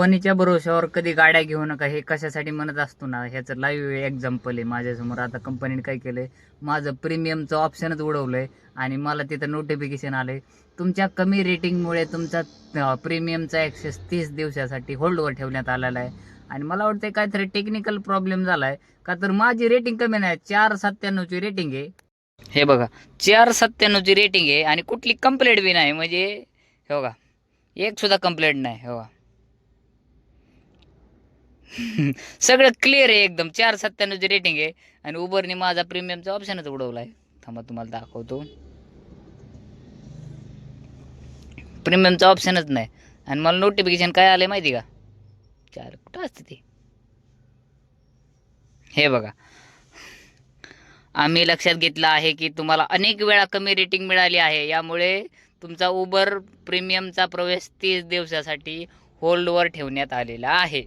कंपनीच्या भरोश्यावर कधी गाड्या घेऊ नका हे कशासाठी म्हणत असतो ना, ह्याचं लाईव्ह एक्झाम्पल आहे माझ्यासमोर. आता कंपनीने काय केलंय, माझं प्रीमियमचं ऑप्शनच उडवलंय आणि मला तिथं नोटिफिकेशन आलंय, तुमच्या कमी रेटिंगमुळे तुमचा प्रीमियमचा ॲक्सेस 30 दिवसासाठी होल्डवर ठेवण्यात आलेला आहे. आणि मला वाटतं काहीतरी टेक्निकल प्रॉब्लेम झालाय का, तर माझी रेटिंग कमी नाही, 4.97ची रेटिंग आहे. हे बघा, 4.97ची रेटिंग आहे आणि कुठली कंप्लेंट बी नाही. म्हणजे हे बघा, एक सुद्धा कंप्लेंट नाही. हे बघा सगळं क्लिअर आहे एकदम. 4.97ची रेटिंग आहे आणि उबरने माझा प्रीमियमचा ऑप्शनच उडवलाय. थांबा तुम्हाला दाखवतो. प्रीमियमचा ऑप्शनच नाही आणि मला नोटिफिकेशन काय आलंय माहिती का, चार कुठं असते ते, हे बघा, आम्ही लक्षात घेतलं आहे की तुम्हाला अनेक वेळा कमी रेटिंग मिळाली आहे, यामुळे तुमचा उबर प्रीमियमचा प्रवेश 30 दिवसासाठी होल्डवर ठेवण्यात आलेला आहे.